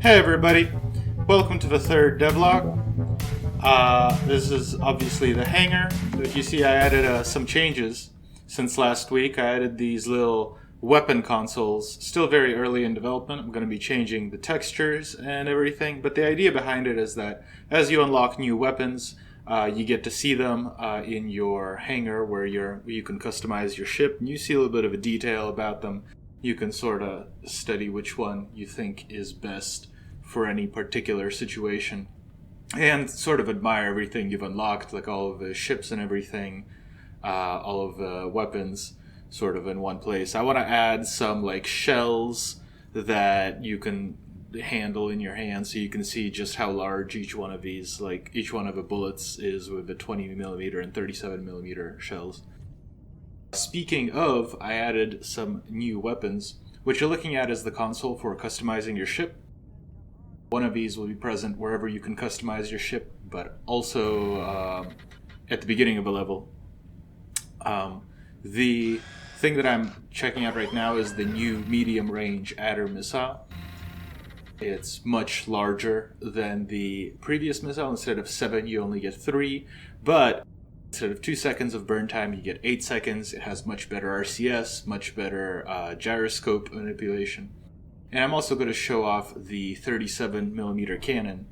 Hey everybody, welcome to the third devlog. This is obviously the hangar. As you see, I added some changes since last week. I added these little weapon consoles, still very early in development. I'm going to be changing the textures and everything, but the idea behind it is that as you unlock new weapons, you get to see them in your hangar where you can customize your ship, and you see a little bit of a detail about them. You can sort of study which one you think is best for any particular situation and sort of admire everything you've unlocked, like all of the ships and everything, all of the weapons sort of in one place. I want to add some like shells that you can handle in your hand so you can see just how large each one of these, like each one of the bullets is with the 20 millimeter and 37 millimeter shells. Speaking of, I added some new weapons. What you're looking at is the console for customizing your ship. One of these will be present wherever you can customize your ship, but also at the beginning of a level. The thing that I'm checking out right now is the new medium range adder missile. It's much larger than the previous missile. Instead of 7, you only get 3, but instead of 2 seconds of burn time, you get 8 seconds. It has much better RCS, much better gyroscope manipulation. And I'm also going to show off the 37mm cannon,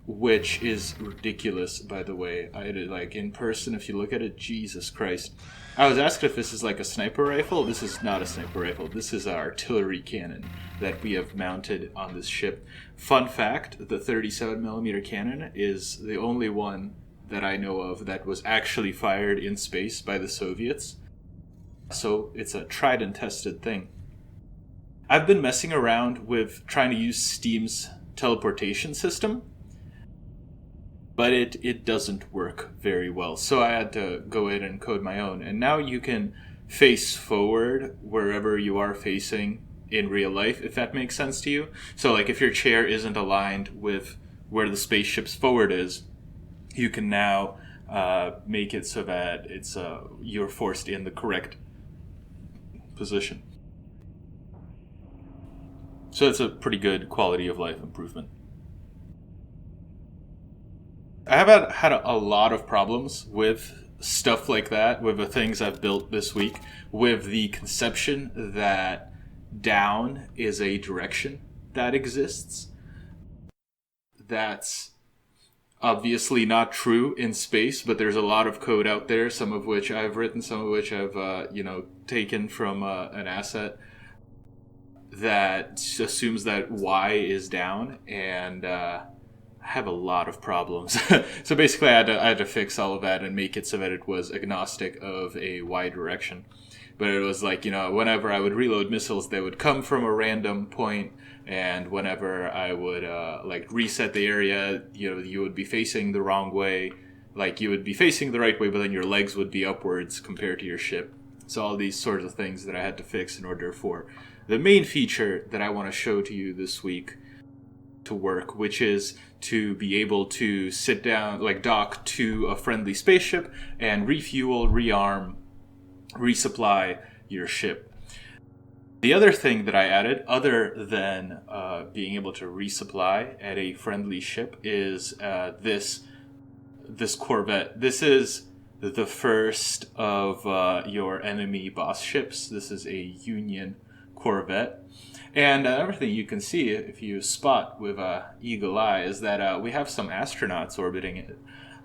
which is ridiculous, by the way. I did, like, in person, if you look at it, Jesus Christ. I was asked if this is like a sniper rifle. This is not a sniper rifle. This is an artillery cannon that we have mounted on this ship. Fun fact, the 37mm cannon is the only one that I know of that was actually fired in space by the Soviets. So it's a tried and tested thing. I've been messing around with trying to use Steam's teleportation system, but it doesn't work very well. So I had to go in and code my own. And now you can face forward wherever you are facing in real life, if that makes sense to you. So like if your chair isn't aligned with where the spaceship's forward is, you can now make it so that you're forced in the correct position. So it's a pretty good quality of life improvement. I have had a lot of problems with stuff like that, with the things I've built this week, with the conception that down is a direction that exists. That's obviously not true in space, but there's a lot of code out there, some of which I've written, some of which I've taken from an asset that assumes that Y is down, and I have a lot of problems. So basically I had to fix all of that and make it so that it was agnostic of a Y direction. But it was like, whenever I would reload missiles, they would come from a random point, and whenever I would reset the area, you would be facing the wrong way. Like you would be facing the right way, but then your legs would be upwards compared to your ship. So all these sorts of things that I had to fix in order for the main feature that I want to show to you this week to work, which is to be able to sit down, like dock to a friendly spaceship and refuel, rearm, resupply your ship. The other thing that I added, other than being able to resupply at a friendly ship, is this corvette. This is the first of your enemy boss ships. This is a Union corvette. And everything you can see, if you spot with eagle eye, is that we have some astronauts orbiting it.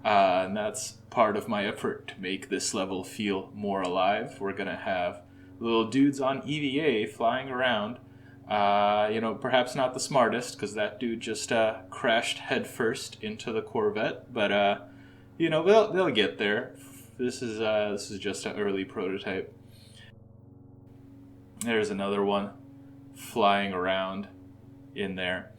And that's part of my effort to make this level feel more alive. We're going to have little dudes on EVA flying around. Perhaps not the smartest, because that dude just crashed headfirst into the corvette. But, they'll get there. This is just an early prototype. There's another one flying around in there.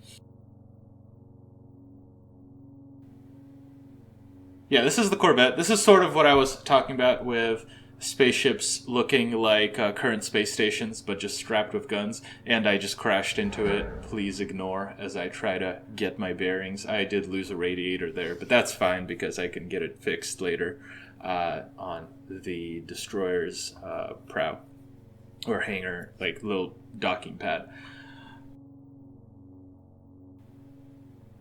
Yeah, this is the Corvette. This is sort of what I was talking about with spaceships looking like current space stations, but just strapped with guns. And I just crashed into it. Please ignore as I try to get my bearings. I did lose a radiator there, but that's fine because I can get it fixed later on the destroyer's prow. Or hangar, like little docking pad.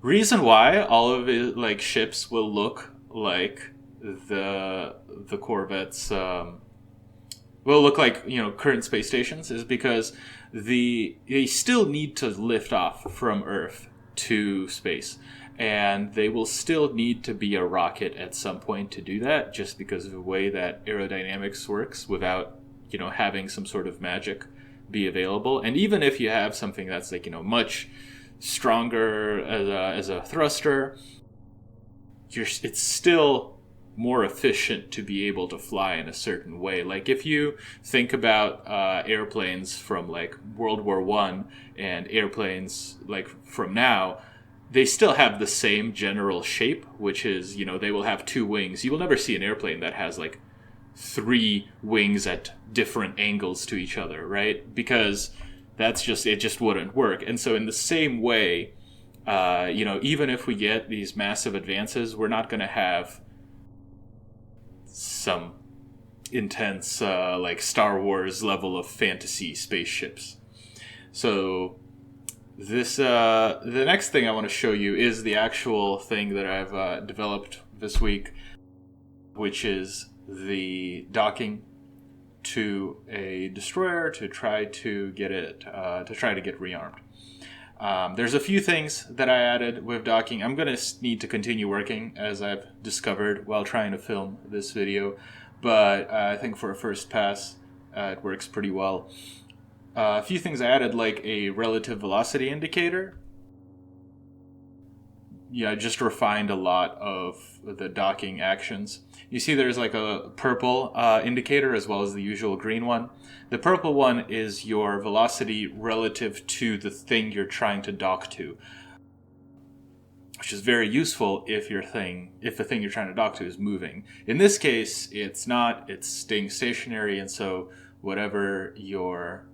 Reason why all of it, like ships will look like the Corvettes will look like current space stations is because they still need to lift off from Earth to space, and they will still need to be a rocket at some point to do that, just because of the way that aerodynamics works without having some sort of magic be available. And even if you have something that's like much stronger as a thruster, it's still more efficient to be able to fly in a certain way. Like if you think about airplanes from like World War One and airplanes like from now, they still have the same general shape, which is they will have two wings. You will never see an airplane that has like three wings at different angles to each other, right? Because it just wouldn't work. And so in the same way, even if we get these massive advances, we're not going to have some intense, like Star Wars level of fantasy spaceships. So the next thing I want to show you is the actual thing that I've developed this week, which is the docking to a destroyer to try to get rearmed. There's a few things that I added with docking. I'm going to need to continue working, as I've discovered while trying to film this video, but I think for a first pass, it works pretty well. A few things I added, like a relative velocity indicator. I just refined a lot of the docking actions. You see there's like a purple indicator as well as the usual green one. The purple one is your velocity relative to the thing you're trying to dock to, which is very useful if the thing you're trying to dock to is moving. In this case, it's not. It's staying stationary, and so whatever your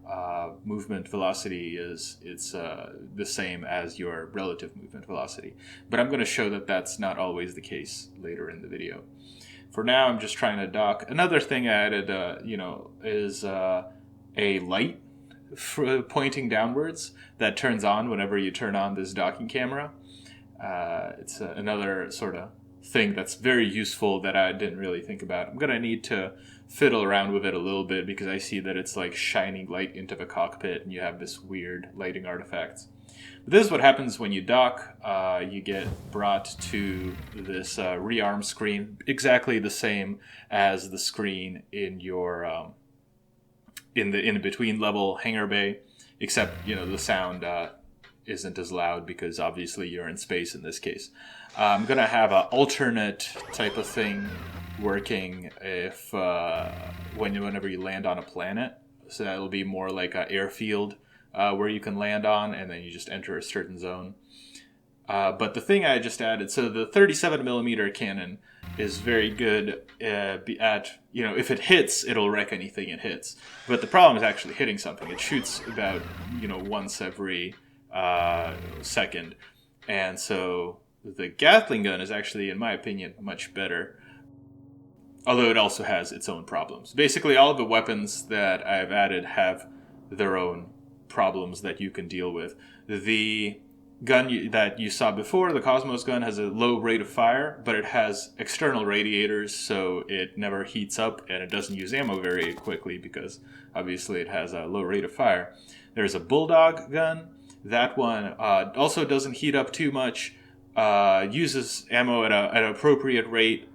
movement velocity is, it's the same as your relative movement velocity. But I'm going to show that that's not always the case later in the video. For now, I'm just trying to dock. Another thing I added, is a light pointing downwards that turns on whenever you turn on this docking camera. It's another sort of thing that's very useful that I didn't really think about. I'm going to need to fiddle around with it a little bit because I see that it's like shining light into the cockpit and you have this weird lighting artifacts. But this is what happens when you dock. You get brought to this rearm screen, exactly the same as the screen in your in the between level hangar bay, except the sound isn't as loud because obviously you're in space in this case. I'm gonna have an alternate type of thing working if whenever you land on a planet. So that'll be more like an airfield where you can land on, and then you just enter a certain zone. But the thing I just added, so the 37mm cannon is very good at, if it hits, it'll wreck anything it hits. But the problem is actually hitting something. It shoots about, once every second. And so the Gatling gun is actually, in my opinion, much better. Although it also has its own problems. Basically, all of the weapons that I've added have their own problems that you can deal with. The gun that you saw before, the Cosmos gun, has a low rate of fire, but it has external radiators, so it never heats up, and it doesn't use ammo very quickly because obviously it has a low rate of fire. There's a Bulldog gun. That one also doesn't heat up too much, uses ammo at an appropriate rate.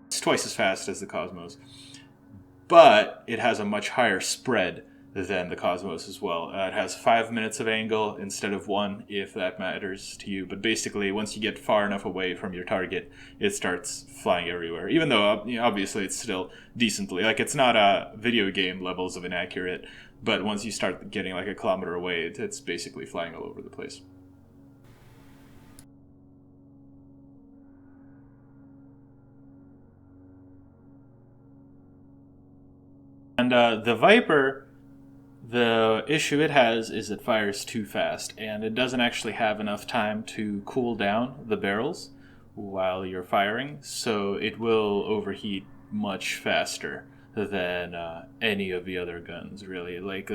It's twice as fast as the Cosmos, but it has a much higher spread than the Cosmos as well. It has 5 minutes of angle instead of 1, if that matters to you. But basically, once you get far enough away from your target, it starts flying everywhere. Even though, obviously, it's still decently, like, it's not video game levels of inaccurate, but once you start getting like a kilometer away, it's basically flying all over the place. And the Viper, the issue it has is it fires too fast, and it doesn't actually have enough time to cool down the barrels while you're firing, so it will overheat much faster than any of the other guns, really. Like,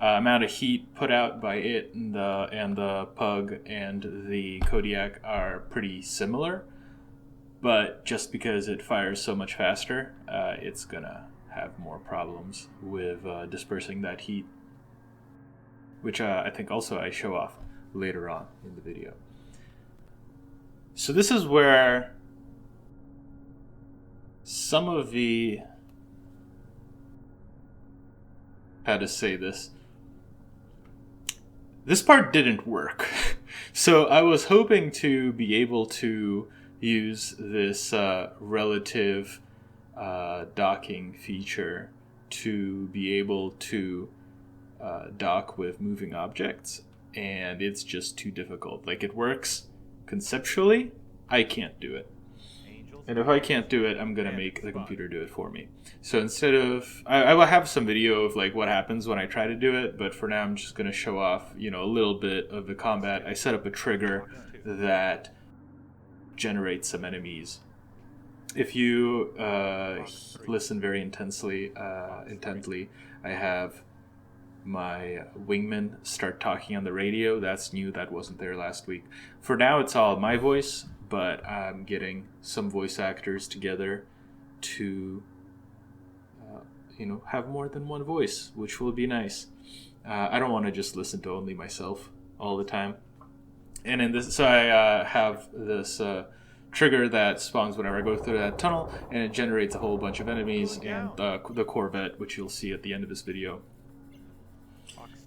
amount of heat put out by it and the Pug and the Kodiak are pretty similar, but just because it fires so much faster, it's gonna have more problems with dispersing that heat, which I think also I show off later on in the video. So this is where some of the, how to say this part didn't work. So I was hoping to be able to use this relative docking feature to be able to dock with moving objects, and it's just too difficult. Like, it works conceptually, I can't do it. And if I can't do it, I'm going to make the computer do it for me. So instead of, I will have some video of like what happens when I try to do it, but for now I'm just going to show off, a little bit of the combat. I set up a trigger that generates some enemies. If you listen very intently, I have my wingman start talking on the radio. That's new. That wasn't there last week. For now, it's all my voice, but I'm getting some voice actors together to, have more than one voice, which will be nice. I don't want to just listen to only myself all the time. And in this, so I have this trigger that spawns whenever I go through that tunnel, and it generates a whole bunch of enemies and the Corvette, which you'll see at the end of this video.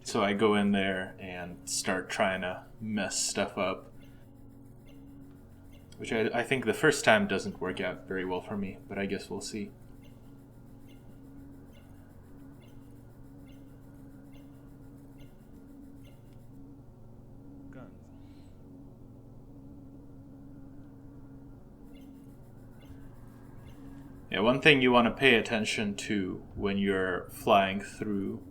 So I go in there and start trying to mess stuff up, which I think the first time doesn't work out very well for me, but I guess we'll see. Yeah, one thing you want to pay attention to when you're flying through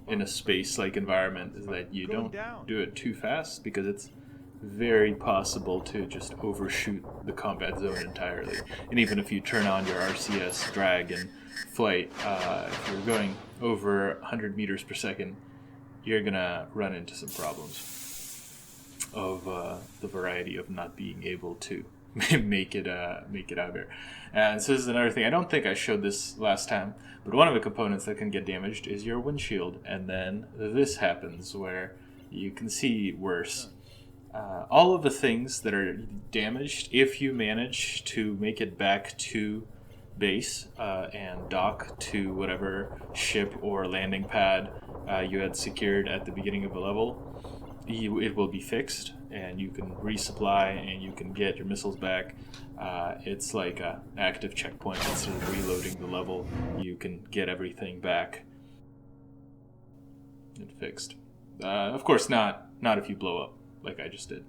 in a space-like environment is that you don't do it too fast, because it's very possible to just overshoot the combat zone entirely. And even if you turn on your RCS drag and flight, if you're going over 100 meters per second, you're gonna run into some problems of the variety of not being able to make it out there. And so this is another thing. I don't think I showed this last time, but one of the components that can get damaged is your windshield, and then this happens where you can see worse. All of the things that are damaged, if you manage to make it back to base and dock to whatever ship or landing pad you had secured at the beginning of the level, it will be fixed, and you can resupply and you can get your missiles back. It's like an active checkpoint. Instead of reloading the level, you can get everything back and fixed. Of course, not if you blow up like I just did.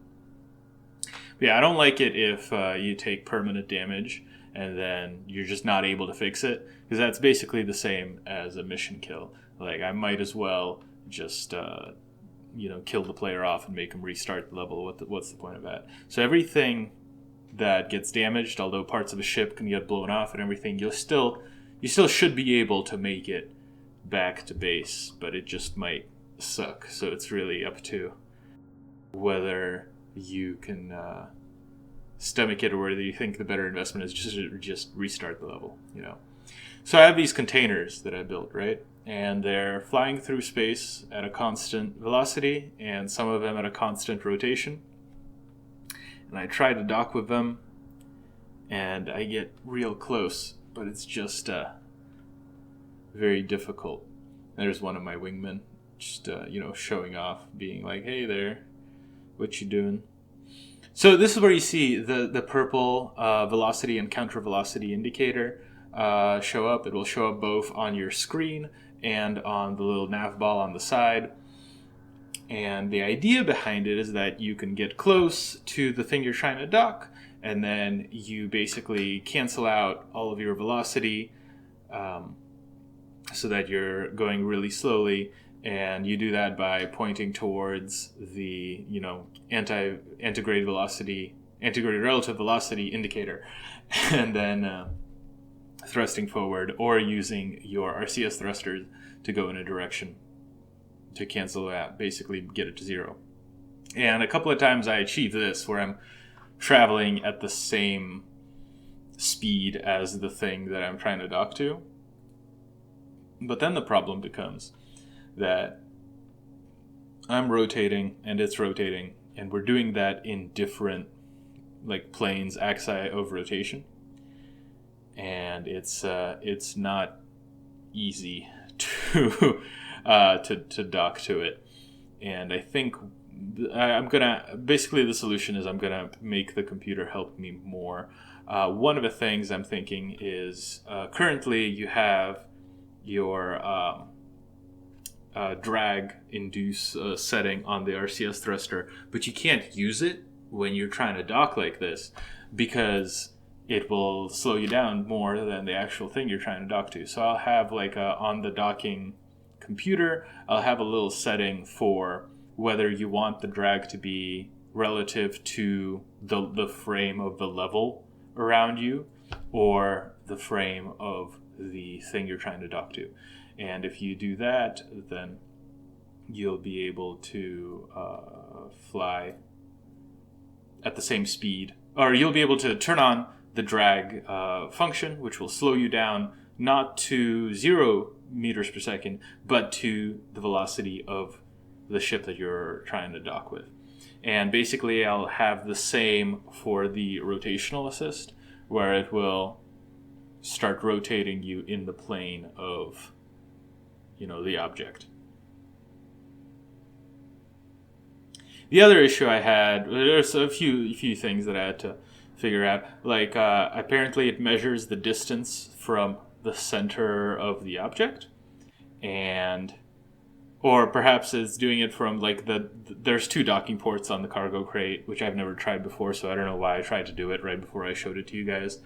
But yeah, I don't like it if you take permanent damage and then you're just not able to fix it, because that's basically the same as a mission kill. Like, I might as well just kill the player off and make them restart the level. What's the point of that? So everything that gets damaged, although parts of a ship can get blown off and everything, you still should be able to make it back to base, but it just might suck. So it's really up to whether you can stomach it, or whether you think the better investment is just restart the level. So I have these containers that I built, right? And they're flying through space at a constant velocity, and some of them at a constant rotation. And I try to dock with them, and I get real close, but it's just very difficult. There's one of my wingmen just showing off, being like, "Hey there, what you doing?" So this is where you see the purple velocity and counter velocity indicator show up. It will show up both on your screen and on the little nav ball on the side. And the idea behind it is that you can get close to the thing you're trying to dock, and then you basically cancel out all of your velocity so that you're going really slowly. And you do that by pointing towards the integrated relative velocity indicator, and then thrusting forward, or using your RCS thrusters to go in a direction to cancel that, basically get it to 0. And a couple of times I achieve this where I'm traveling at the same speed as the thing that I'm trying to dock to. But then the problem becomes that I'm rotating and it's rotating, and we're doing that in different like planes, axi of rotation, and it's not easy to to dock to it. And I think I'm gonna basically, the solution is I'm gonna make the computer help me more. One of the things I'm thinking is currently you have your drag induce setting on the RCS thruster, but you can't use it when you're trying to dock like this because it will slow you down more than the actual thing you're trying to dock to. So I'll have like on the docking computer, I'll have a little setting for whether you want the drag to be relative to the frame of the level around you or the frame of the thing you're trying to dock to. And if you do that, then you'll be able to fly at the same speed, or you'll be able to turn on the drag function, which will slow you down not to 0 meters per second, but to the velocity of the ship that you're trying to dock with. And basically I'll have the same for the rotational assist, where it will start rotating you in the plane of, you know, the object. The other issue I had, there's a few things that I had to figure out. Like apparently it measures the distance from the center of the object, and or perhaps it's doing it from like there's 2 docking ports on the cargo crate, which I've never tried before, so I don't know why I tried to do it right before I showed it to you guys.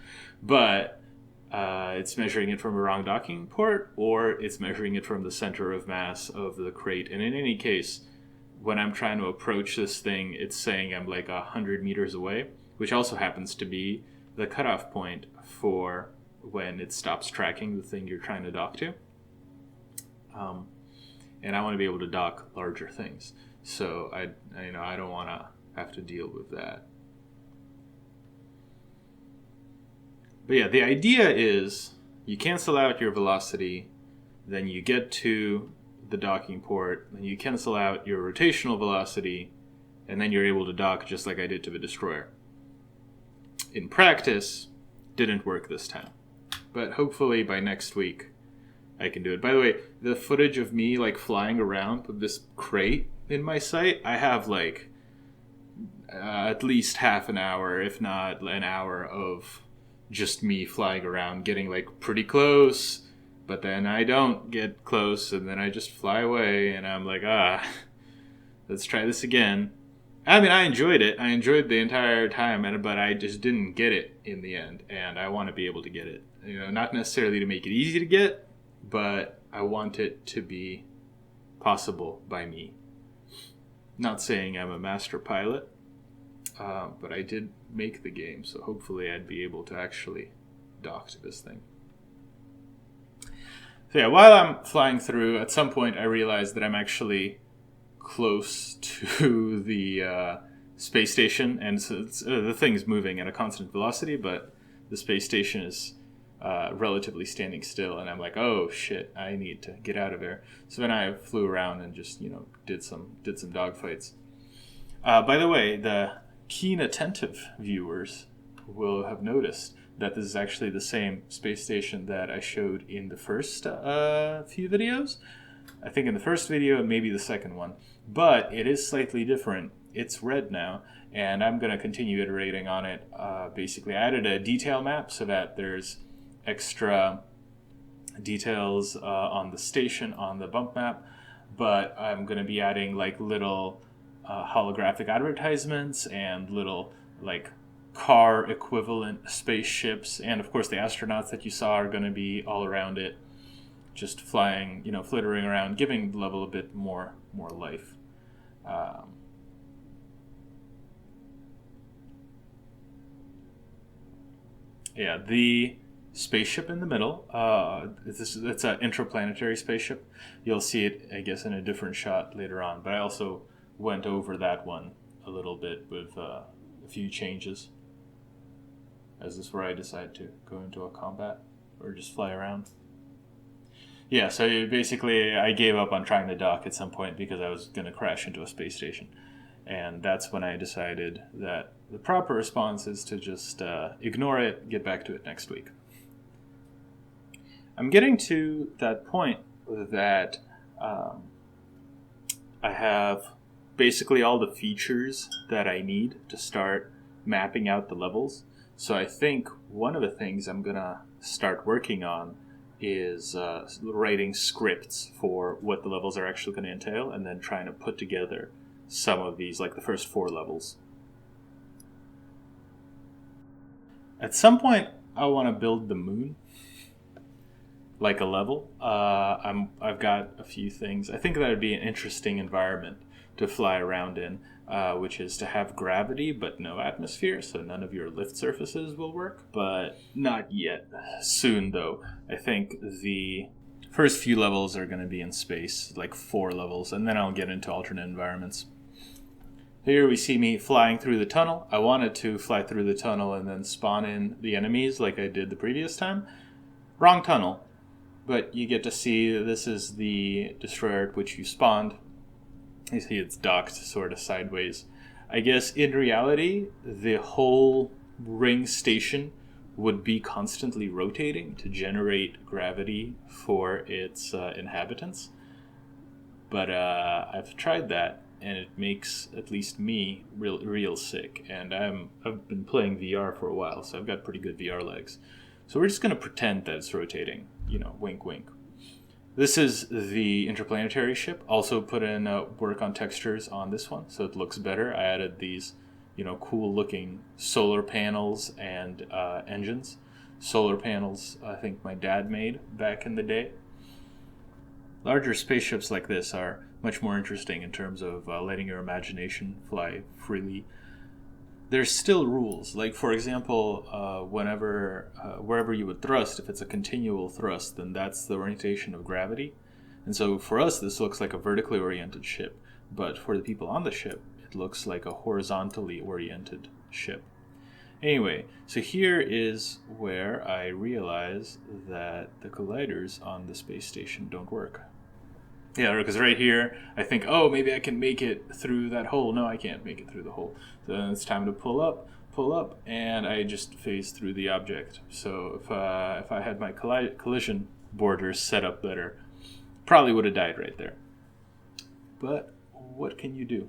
But it's measuring it from a wrong docking port, or it's measuring it from the center of mass of the crate. And in any case, when I'm trying to approach this thing, it's saying I'm like 100 meters away, which also happens to be the cutoff point for when it stops tracking the thing you're trying to dock to. And I want to be able to dock larger things, so I don't want to have to deal with that. But yeah, the idea is you cancel out your velocity, then you get to the docking port, then you cancel out your rotational velocity, and then you're able to dock just like I did to the destroyer. In practice, didn't work this time, but hopefully by next week I can do it. By the way, the footage of me like flying around with this crate in my sight, I have like at least half an hour, if not an hour, of just me flying around, getting like pretty close, but then I don't get close, and then I just fly away, and I'm like, let's try this again. I mean, I enjoyed it. I enjoyed the entire time, but I just didn't get it in the end, and I want to be able to get it. You know, not necessarily to make it easy to get, but I want it to be possible by me. Not saying I'm a master pilot, but I did make the game, so hopefully I'd be able to actually dock to this thing. So yeah, while I'm flying through, at some point I realized that I'm actually close to the space station, and so the thing's moving at a constant velocity, but the space station is relatively standing still, and I'm like, oh shit, I need to get out of there. So then I flew around and just, you know, did some dogfights. By the way, the keen attentive viewers will have noticed that this is actually the same space station that I showed in the first few videos. I think in the first video and maybe the second one, but it is slightly different. It's red now, and I'm going to continue iterating on it. Basically, I added a detail map so that there's extra details on the station on the bump map, but I'm going to be adding like little holographic advertisements and little like car equivalent spaceships, and of course the astronauts that you saw are going to be all around it, just flying, you know, flittering around, giving the level a bit more life. Yeah, the spaceship in the middle. It's an interplanetary spaceship. You'll see it, I guess, in a different shot later on. But I also went over that one a little bit with a few changes. Is this where I decide to go into a combat or just fly around? Yeah, so basically I gave up on trying to dock at some point because I was going to crash into a space station. And that's when I decided that the proper response is to just ignore it, get back to it next week. I'm getting to that point that I have basically all the features that I need to start mapping out the levels. So I think one of the things I'm going to start working on is writing scripts for what the levels are actually going to entail, and then trying to put together some of these, like the first 4 levels. At some point, I want to build the moon, like a level. I've got a few things. I think that would be an interesting environment to fly around in, which is to have gravity but no atmosphere, so none of your lift surfaces will work. But not yet. Soon, though. I think the first few levels are going to be in space, like 4 levels, and then I'll get into alternate environments. Here we see me flying through the tunnel. I wanted to fly through the tunnel and then spawn in the enemies like I did the previous time. Wrong tunnel. But you get to see this is the destroyer at which you spawned. You see it's docked sort of sideways. I guess in reality, the whole ring station would be constantly rotating to generate gravity for its inhabitants. But I've tried that, and it makes at least me real sick. And I've been playing VR for a while, so I've got pretty good VR legs. So we're just going to pretend that it's rotating. You know, wink, wink. This is the interplanetary ship. Also put in work on textures on this one, so it looks better. I added these, cool looking solar panels and engines. Solar panels, I think my dad made back in the day. Larger spaceships like this are much more interesting in terms of letting your imagination fly freely. There's still rules. Like, for example, wherever you would thrust, if it's a continual thrust, then that's the orientation of gravity. And so for us, this looks like a vertically oriented ship. But for the people on the ship, it looks like a horizontally oriented ship. Anyway, so here is where I realize that the colliders on the space station don't work. Yeah, because right here, I think, oh, maybe I can make it through that hole. No, I can't make it through the hole. So then it's time to pull up, and I just phase through the object. So if I had my collision borders set up better, probably would have died right there. But what can you do?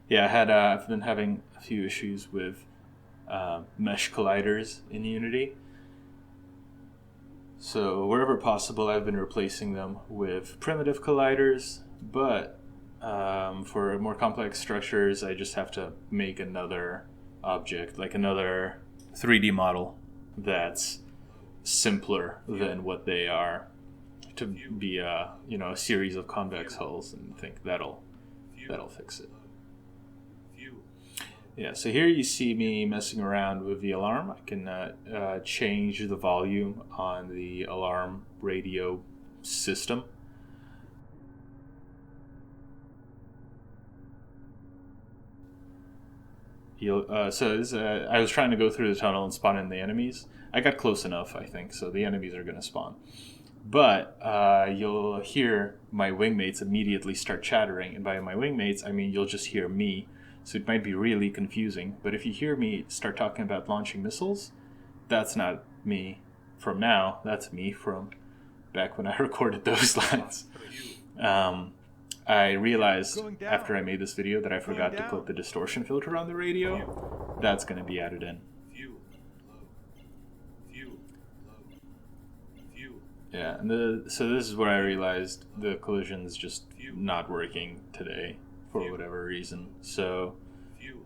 Yeah, I've been having a few issues with mesh colliders in Unity. So wherever possible, I've been replacing them with primitive colliders, but for more complex structures, I just have to make another object, like another 3D model that's simpler than what they are, to be a series of convex hulls, and think that'll fix it. Yeah, so here you see me messing around with the alarm. I can change the volume on the alarm radio system. I was trying to go through the tunnel and spawn in the enemies. I got close enough, I think, so the enemies are going to spawn. But you'll hear my wingmates immediately start chattering, and by my wingmates, I mean you'll just hear me. So it might be really confusing, but if you hear me start talking about launching missiles, that's not me from now, that's me from back when I recorded those lines. I realized after I made this video that I forgot to put the distortion filter on the radio. That's going to be added in. Yeah, and so this is where I realized the collision's just not working today for whatever reason. So,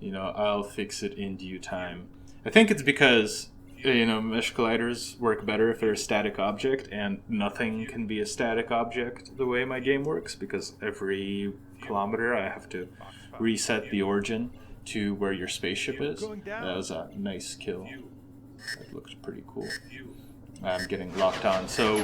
I'll fix it in due time. I think it's because, mesh colliders work better if they're a static object, and nothing can be a static object the way my game works, because every kilometer I have to reset the origin to where your spaceship is. That was a nice kill. That looks pretty cool. I'm getting locked on. So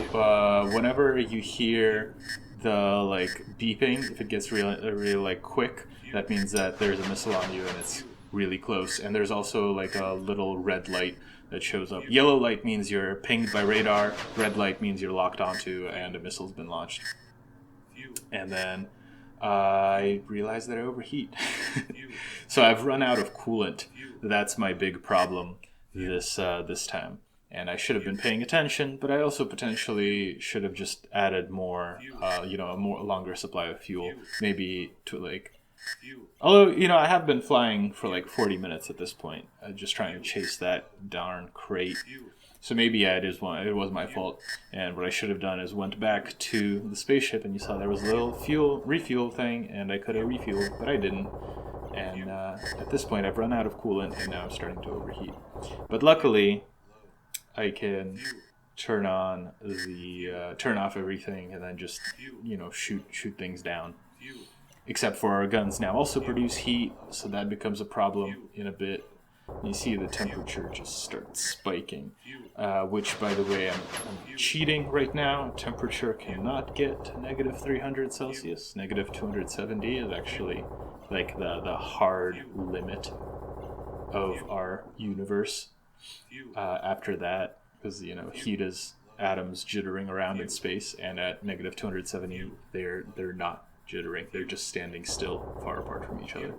whenever you hear the like beeping, if it gets really like quick, that means that there's a missile on you and it's really close. And there's also like a little red light that shows up. Yellow light means you're pinged by radar. Red light means you're locked onto and a missile's been launched. And then I realized that I overheat. So I've run out of coolant. That's my big problem this time. And I should have been paying attention, but I also potentially should have just added more, a longer supply of fuel, maybe to like. Although I have been flying for like 40 minutes at this point, just trying to chase that darn crate. So maybe it was my fault, and what I should have done is went back to the spaceship, and you saw there was a little refuel thing, and I could have refueled, but I didn't. And at this point, I've run out of coolant, and now I'm starting to overheat. But luckily, I can turn off everything, and then just shoot things down. Except for our guns now also produce heat, so that becomes a problem in a bit. You see the temperature just starts spiking, which, by the way, I'm cheating right now. Temperature cannot get to negative 300 Celsius. Negative 270 is actually like the hard limit of our universe. After that, because heat is atoms jittering around in space, and at negative 270 they're not jittering. They're just standing still, far apart from each other.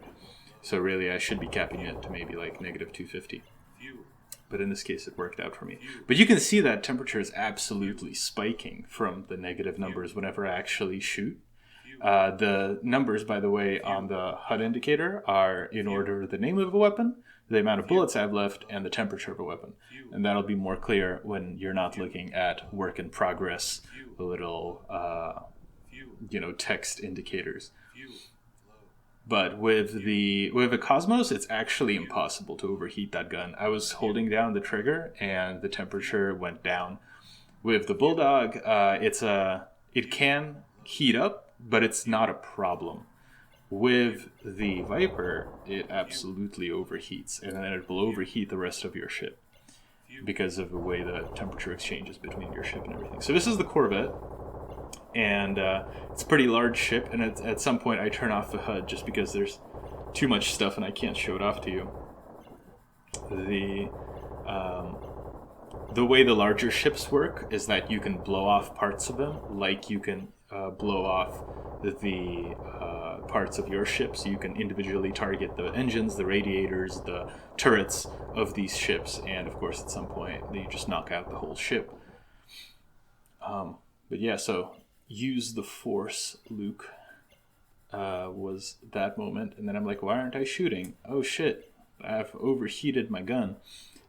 So really, I should be capping it to maybe like negative 250. But in this case, it worked out for me. But you can see that temperature is absolutely spiking from the negative numbers whenever I actually shoot. The numbers, by the way, on the HUD indicator are in order the name of a weapon, the amount of bullets I have left, and the temperature of a weapon. And that'll be more clear when you're not looking at work in progress, the little text indicators. But with a Cosmos, it's actually impossible to overheat that gun. I was holding down the trigger and the temperature went down. With the Bulldog, it can heat up, but it's not a problem. With the Viper, it absolutely overheats, and then it will overheat the rest of your ship because of the way the temperature exchanges between your ship and everything. So this is the Corvette. And it's a pretty large ship, and at some point I turn off the HUD just because there's too much stuff and I can't show it off to you. The way the larger ships work is that you can blow off parts of them, like you can blow off the parts of your ship, so you can individually target the engines, the radiators, the turrets of these ships, and of course at some point you just knock out the whole ship. But yeah, so use the Force, Luke, was that moment. And then I'm like, why aren't I shooting? Oh shit, I've overheated my gun.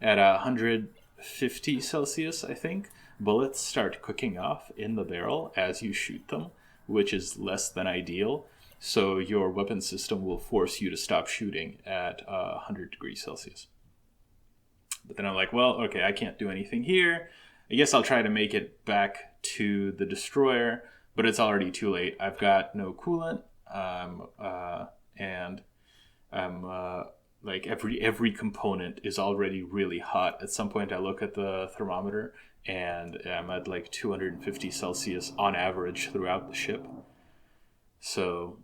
At 150 Celsius, I think, bullets start cooking off in the barrel as you shoot them, which is less than ideal. So your weapon system will force you to stop shooting at 100 degrees Celsius. But then I'm like, well, okay, I can't do anything here. I guess I'll try to make it back to the destroyer, but it's already too late. I've got no coolant, and I'm like every component is already really hot. At some point I look at the thermometer and I'm at like 250 Celsius on average throughout the ship. So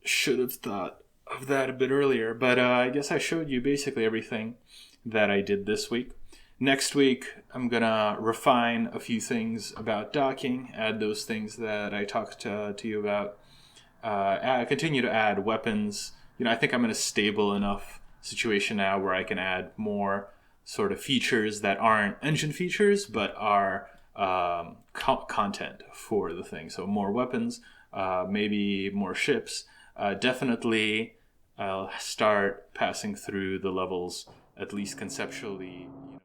should have thought of that a bit earlier, but I guess I showed you basically everything that I did this week. Next week, I'm going to refine a few things about docking, add those things that I talked to you about, continue to add weapons. I think I'm in a stable enough situation now where I can add more sort of features that aren't engine features, but are content for the thing. So more weapons, maybe more ships. Definitely, I'll start passing through the levels, at least conceptually,